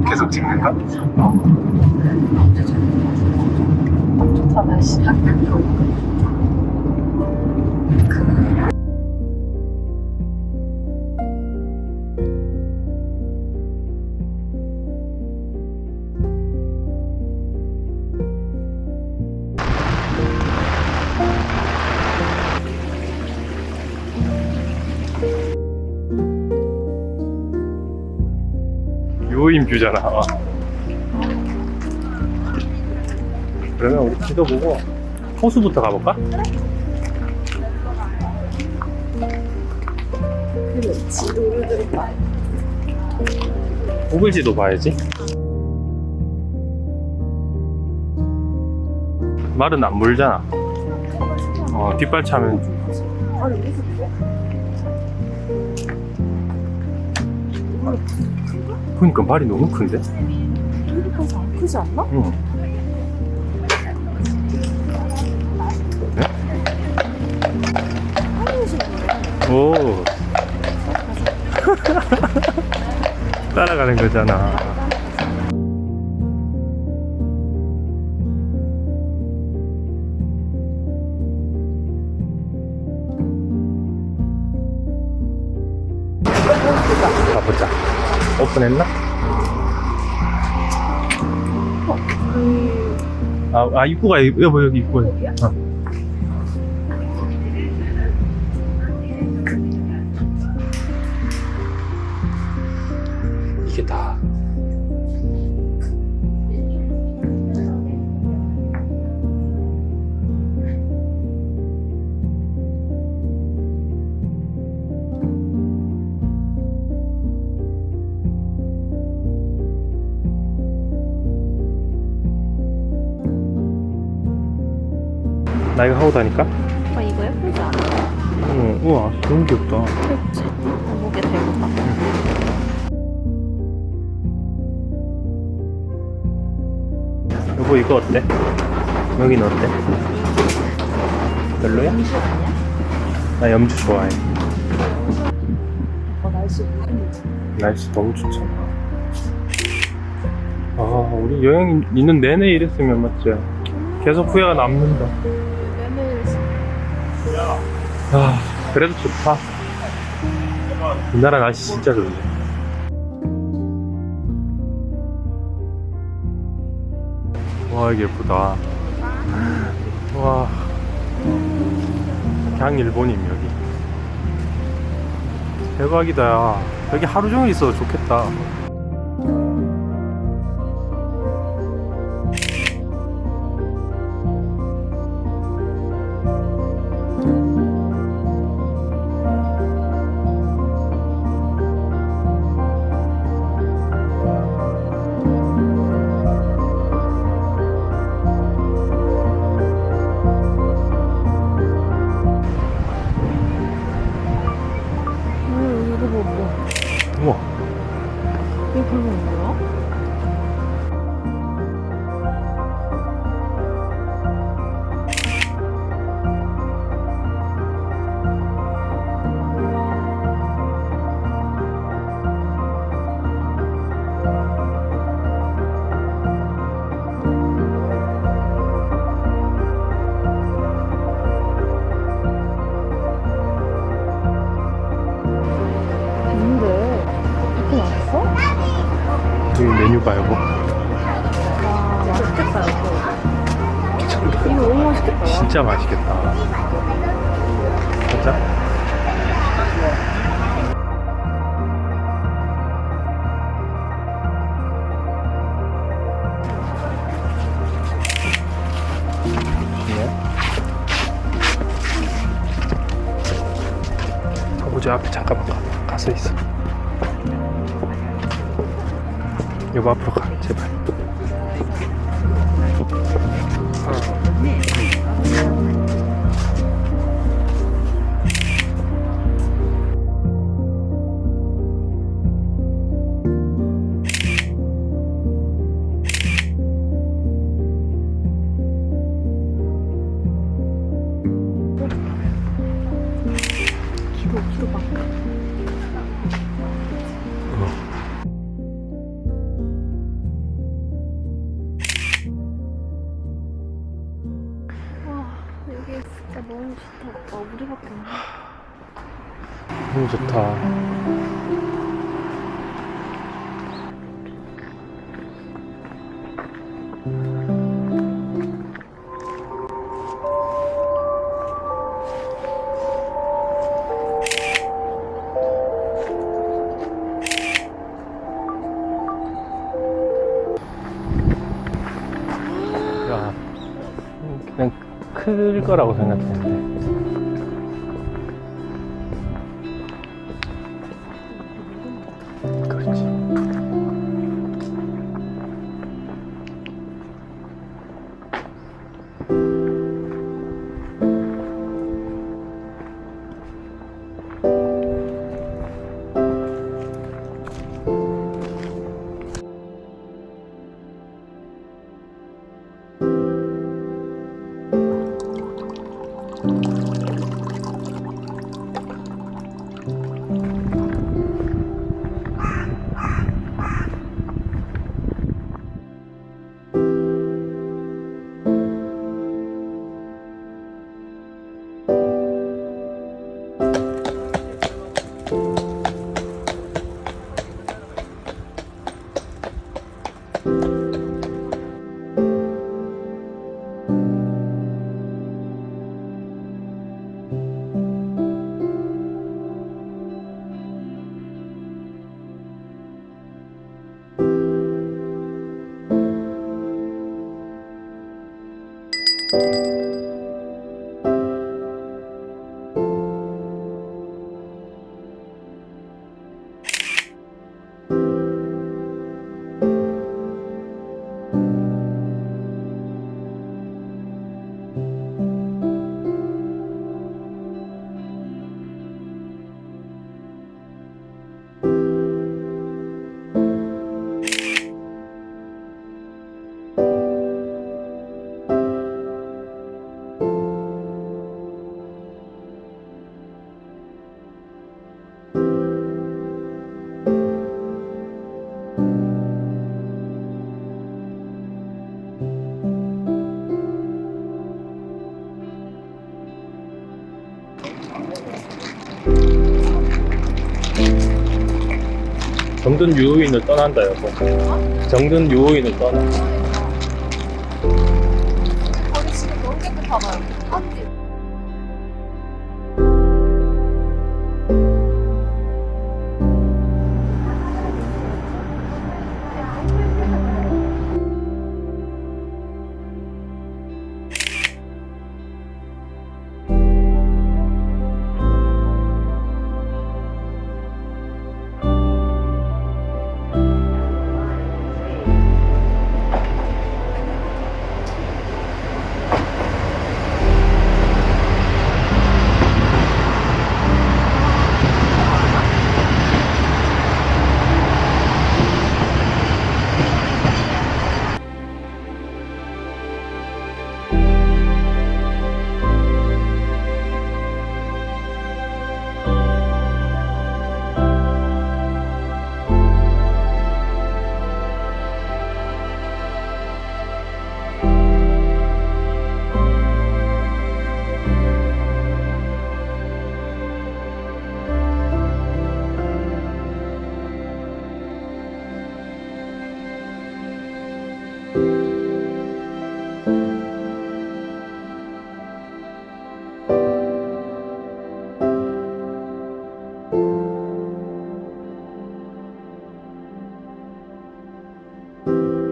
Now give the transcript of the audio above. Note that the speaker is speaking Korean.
계속 찍는가? 좋다 날씨가. 요인 뷰잖아. 그러면 우리 지도 보고 호수부터 가볼까? 그래 지도를 들어봐. 구글 지도 봐야지. 말은 안 물잖아. 뒷발 차면. 아니 여기서 뭐? 그러니까 발이 너무 큰데? 여기까지 안 크지 않나? 응. 네? 오. 따라가는 거잖아. 가보자. 오픈했나? 입구가 여보 여기 입구야. 이게 다. 나 이거 하고 다니까? 이거 예쁘지 않아? 우와 너무 귀엽다. 그렇지. 목에 대고 봐. 여보 이거 어때? 여기는 어때? 별로야? 염주 아니야? 나 염주 좋아해. 날씨 무슨 날씨 너무 좋잖아. 우리 여행 있는 내내 이랬으면 맞지? 계속 후회가 남는다. 그래도 좋다. 우리나라 날씨 진짜 좋네. 와 이게 예쁘다. 와 그냥 일본임 여기. 대박이다. 여기 하루 종일 있어도 좋겠다. 우와 이게 별로 뭐야? 이렇게 맛있어? 여기 메뉴 봐요 뭐. 와 맛있겠다 이거. 이거 너무 맛있겠다. 진짜 맛있겠다. 가자. 저 앞에 잠깐만 가서 있어. 여보 앞으로 가 제발. 뒤로 막. 밖에 없네. 너무 좋다. 야, 그냥 클 거라고 생각했는데. 그렇지. 정든 유호인을 떠난다, 여보. 정든 유호인을 떠나. 거리 지금 너무 깨끗하다. 맞지? 음.